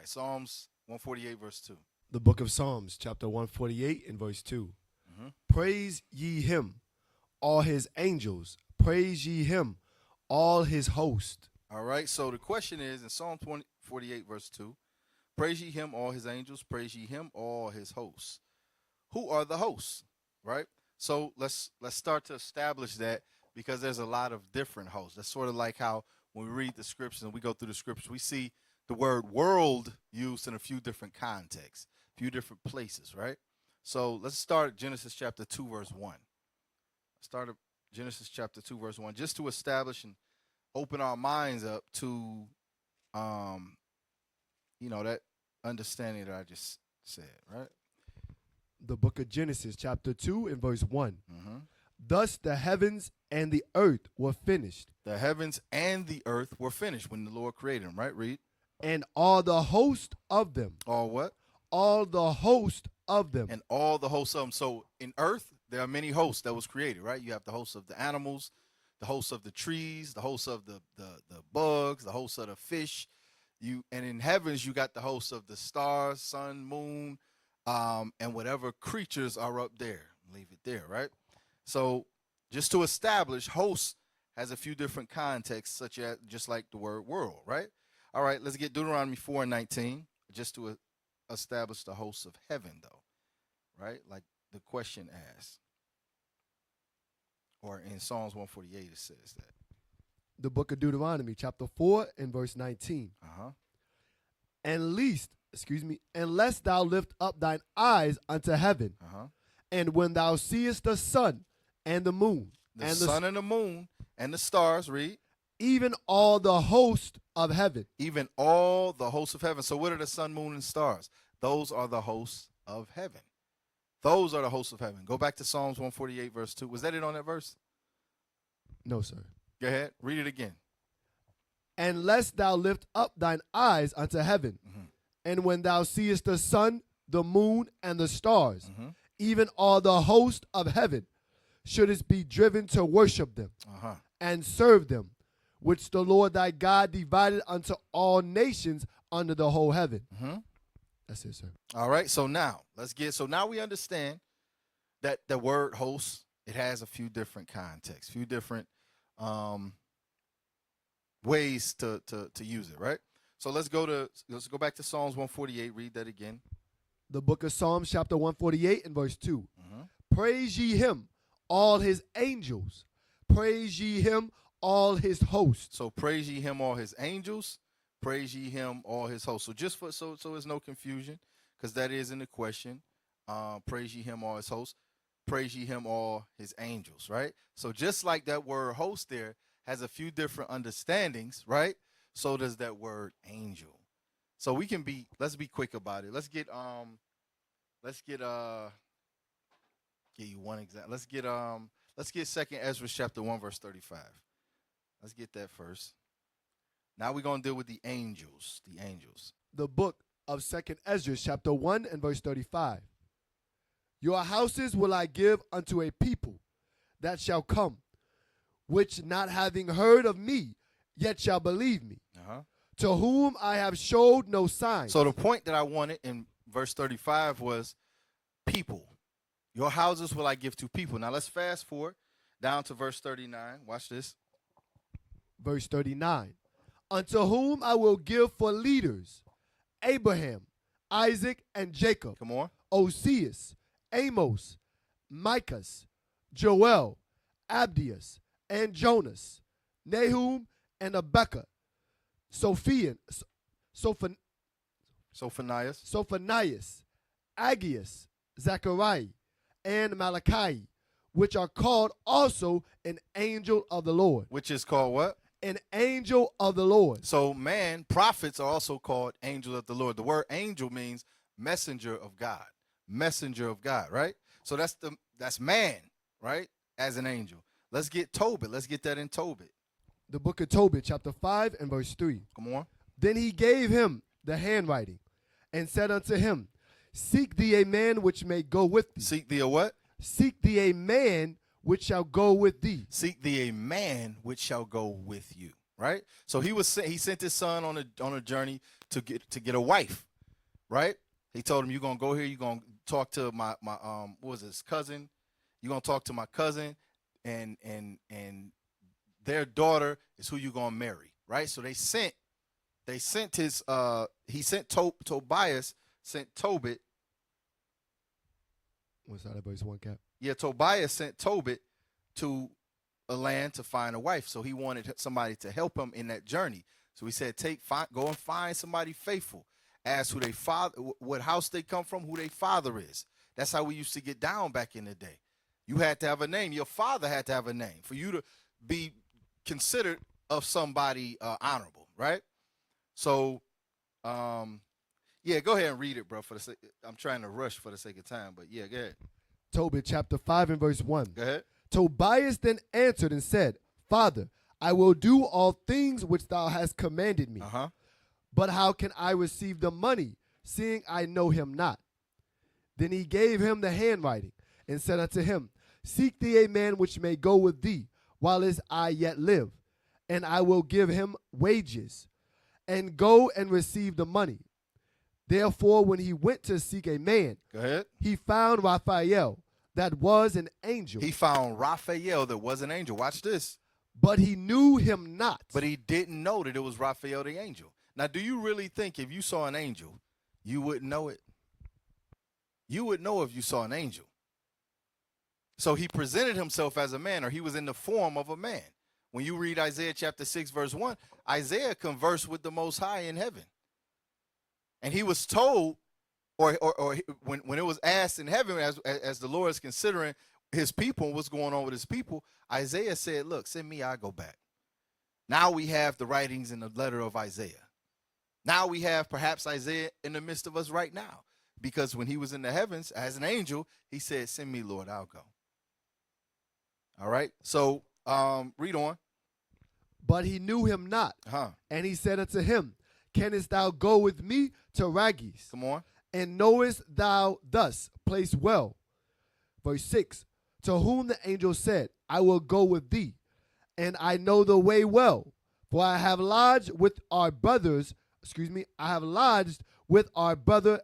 right, Psalms 148, verse 2. The book of Psalms, chapter 148 and verse 2. Mm-hmm. Praise ye him, all his angels. Praise ye him, all his host. All right, so the question is in Psalm 48, verse 2, praise ye him, all his angels. Praise ye him, all his hosts. Who are the hosts, right? So let's start to establish that, because there's a lot of different hosts. That's sort of like how when we read the scriptures and we go through the scriptures, we see the word world used in a few different contexts, a few different places, right? So let's start at Genesis chapter 2, verse 1. Start at Genesis chapter 2, verse 1, just to establish and open our minds up to, that understanding that I just said, right? The book of Genesis, chapter 2 and verse 1. Mm-hmm. Thus the heavens and the earth were finished. The heavens and the earth were finished when the Lord created them, right? Read. And all the host of them. All what? All the host of them. And all the hosts of them. So in earth, there are many hosts that was created, right? You have the hosts of the animals, the hosts of the trees, the hosts of the bugs, the hosts of the fish. And in heavens, you got the hosts of the stars, sun, moon, and whatever creatures are up there. Leave it there, right? So just to establish, hosts has a few different contexts, such as just like the word world, right? All right, let's get Deuteronomy 4 and 19, just to establish the hosts of heaven, though, right? Like the question asks. Or in Psalms 148, it says that. The book of Deuteronomy, chapter 4 and verse 19. Uh-huh. Unless thou lift up thine eyes unto heaven, Uh-huh. and when thou seest the sun and the moon, The and sun and the moon and the stars, read. even all the host of heaven. Even all the hosts of heaven. So what are the sun, moon, and stars? Those are the hosts of heaven. Those are the hosts of heaven. Go back to Psalms 148, verse 2. Was that it on that verse? No, sir. Go ahead. Read it again. Unless thou lift up thine eyes unto heaven, Mm-hmm. and when thou seest the sun, the moon, and the stars, Mm-hmm. even all the host of heaven, shouldest be driven to worship them Uh-huh. and serve them, which the Lord thy God divided unto all nations under the whole heaven. Mm-hmm. That's it, sir. All right. So now now we understand that the word host, it has a few different contexts, few different ways to use it, right? So let's go back to Psalms 148. Read that again. The book of Psalms, chapter 148 and verse 2. Mm-hmm. Praise ye him, all his angels. Praise ye him, all his hosts. So praise ye him, all his angels. Praise ye him, all his hosts. So just so there's no confusion, because that is in the question. Praise ye him, all his hosts. Praise ye him, all his angels, right? So just like that word host there has a few different understandings, right? So does that word angel. So let's be quick about it. Let's get give you one example. Let's get 2nd Ezra chapter 1, verse 35. Let's get that first. Now we're going to deal with the angels. The book of 2nd Ezra, chapter 1 and verse 35. Your houses will I give unto a people that shall come, which not having heard of me, yet shall believe me, to whom I have showed no sign. So the point that I wanted in verse 35 was people. Your houses will I give to people. Now let's fast forward down to verse 39. Watch this. Verse 39. Unto whom I will give for leaders Abraham, Isaac, and Jacob. Come on. Oseas, Amos, Micah, Joel, Abdias, and Jonas, Nahum, and Abeka, Sophanias, Aggius, Zechariah, and Malachi, which are called also an angel of the Lord. Which is called what? An angel of the Lord. So prophets are also called angels of the Lord. The word angel means messenger of God. Messenger of God, right? So that's man, right? As an angel. Let's get Tobit. Let's get that in Tobit. The book of Tobit, chapter 5 and verse 3. Come on. Then he gave him the handwriting and said unto him, seek thee a man which may go with thee. Seek thee a what? Seek thee a man which shall go with thee. Seek thee a man which shall go with you, right? So he sent his son on a journey to get a wife, right? He told him, "You're gonna go here. You're gonna talk to my what was his cousin? You're gonna talk to my cousin, and their daughter is who you're gonna marry, right?" So they sent his he sent Tobias sent Tobit. What's that? Verse 1 cap. Yeah, Tobias sent Tobit to a land to find a wife. So he wanted somebody to help him in that journey. So he said, go and find somebody faithful. Ask who they father, what house they come from, who their father is. That's how we used to get down back in the day. You had to have a name. Your father had to have a name for you to be considered of somebody honorable, right? So, yeah, go ahead and read it, bro. I'm trying to rush for the sake of time, but yeah, go ahead. Tobit chapter 5 and verse 1. Go ahead. Tobias then answered and said, Father, I will do all things which thou hast commanded me. But how can I receive the money, seeing I know him not? Then he gave him the handwriting, and said unto him, Seek thee a man which may go with thee, while as I yet live, and I will give him wages, and go and receive the money. Therefore, when he went to seek a man, Go ahead. he found Raphael, that was an angel. He found Raphael that was an angel. Watch this. But he knew him not. But he didn't know that it was Raphael the angel. Now, do you really think if you saw an angel, you wouldn't know it? You would know if you saw an angel. So he presented himself as a man, or he was in the form of a man. When you read Isaiah chapter 6, verse 1, Isaiah conversed with the Most High in heaven. And he was told, or when it was asked in heaven, as the Lord is considering his people and what's going on with his people, Isaiah said, look, send me, I'll go back. Now we have the writings in the letter of Isaiah. Now we have perhaps Isaiah in the midst of us right now. Because when he was in the heavens as an angel, he said, send me, Lord, I'll go. All right. So read on. But he knew him not. And he said unto him, Canst thou go with me to Rages? Come on. And knowest thou thus place well? Verse 6. To whom the angel said, I will go with thee, and I know the way well, for I have lodged with our brothers. I have lodged with our brother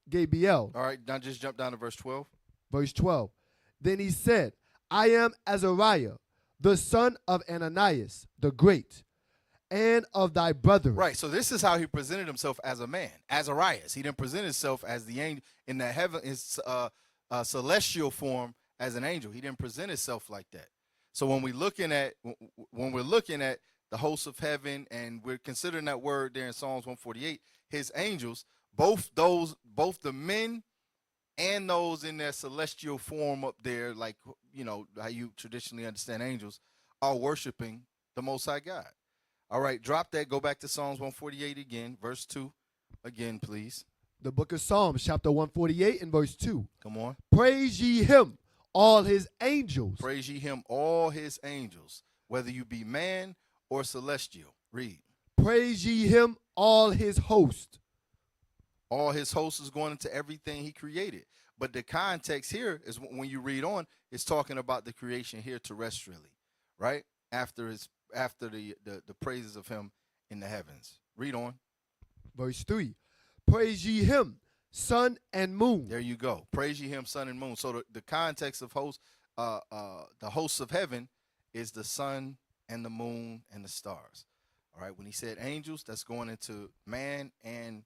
Gabriel. All right, now just jump down to verse 12. Verse 12. Then he said, I am Azariah, the son of Ananias, the great, and of thy brother. Right, so this is how he presented himself as a man, Azariah. He didn't present himself as the angel in the heaven, his celestial form as an angel. He didn't present himself like that. So when we're looking at the hosts of heaven, and we're considering that word there in Psalms 148, his angels, both the men and those in their celestial form up there, like, you know, how you traditionally understand angels, are worshiping the Most High God. All right, drop that. Go back to Psalms 148 again, verse 2 again, please. The book of Psalms, chapter 148 and verse 2. Come on. Praise ye him, all his angels. Praise ye him, all his angels, whether you be man or celestial. Read. Praise ye him, all his host. All his host is going into everything he created. But the context here is when you read on, it's talking about the creation here terrestrially, right? After the praises of him in the heavens. Read on. Verse 3. Praise ye him, sun and moon. There you go. Praise ye him, sun and moon. So the context of hosts, the hosts of heaven is the sun and the moon and the stars. All right. When he said angels, that's going into man and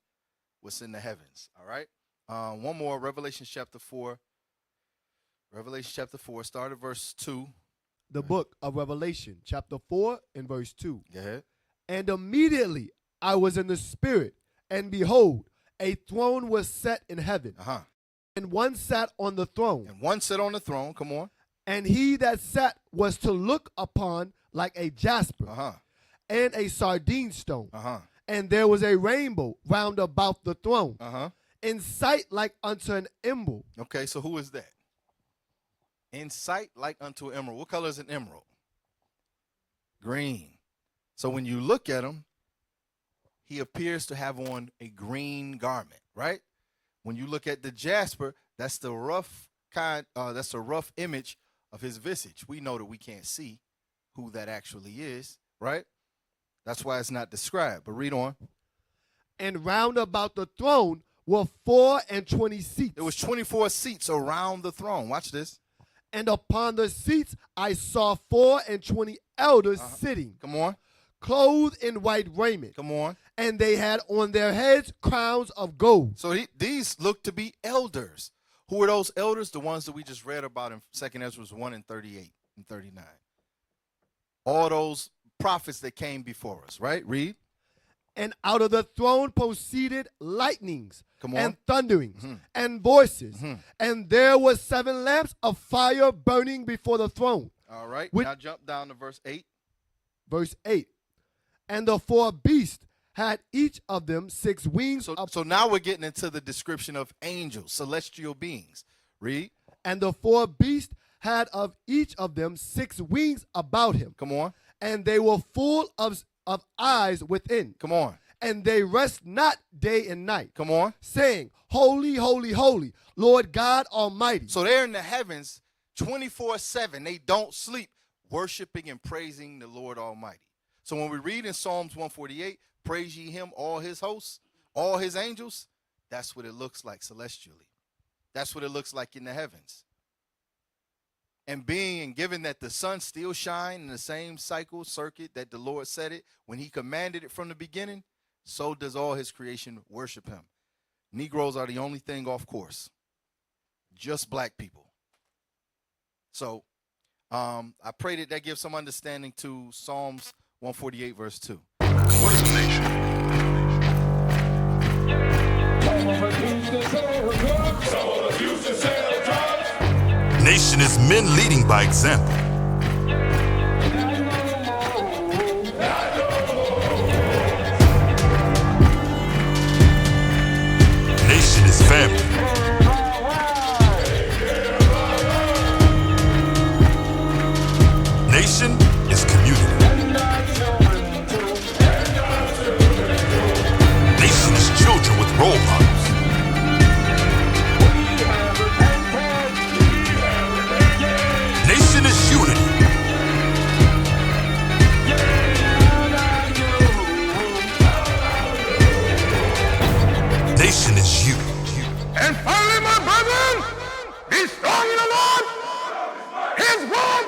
what's in the heavens. All right. One more, Revelation chapter 4. Revelation chapter 4, start at verse 2. The book of Revelation, chapter 4 and verse 2. Go ahead. And immediately I was in the spirit, and behold, a throne was set in heaven. And one sat on the throne. And one sat on the throne. Come on. And he that sat was to look upon like a jasper and a sardine stone. And there was a rainbow round about the throne, in sight like unto an emerald. Okay, so who is that? In sight like unto an emerald. What color is an emerald? Green. So when you look at him, he appears to have on a green garment, right? When you look at the jasper, that's the rough that's a rough image of his visage. We know that we can't see who that actually is, right? That's why it's not described. But read on. And round about the throne were 24 seats. There was 24 seats around the throne. Watch this. And upon the seats I saw 24 elders sitting, Come on. clothed in white raiment. Come on. And they had on their heads crowns of gold. So these look to be elders. Who are those elders? The ones that we just read about in 2 Ezra 1 and 38 and 39. All those prophets that came before us, right? Read. And out of the throne proceeded lightnings Come on. and thunderings and voices. And there were 7 lamps of fire burning before the throne. All right. With- now jump down to verse 8. Verse 8. And the 4 beasts had each of them 6 wings. So now we're getting into the description of angels, celestial beings. Read. And the 4 beasts had of each of them 6 wings about him. Come on. And they were full of eyes within. Come on. And they rest not day and night, Come on. saying, Holy, holy, holy, Lord God Almighty. So they're in the heavens 24/7. They don't sleep, worshiping and praising the Lord Almighty. So when we read in Psalms 148, praise ye him, all his hosts, all his angels, that's what it looks like celestially. That's what it looks like in the heavens. And given that the sun still shines in the same circuit that the Lord set it when he commanded it from the beginning, so does all his creation worship him. Negroes are the only thing off course. Just black people. So I pray that gives some understanding to Psalms 148 verse 2. What is a nation? Nation is men leading by example. Nation is family. Nation is community. Nation is children with role models. Nation is unity. Nation is you. And finally, my brethren, be strong in the Lord. His word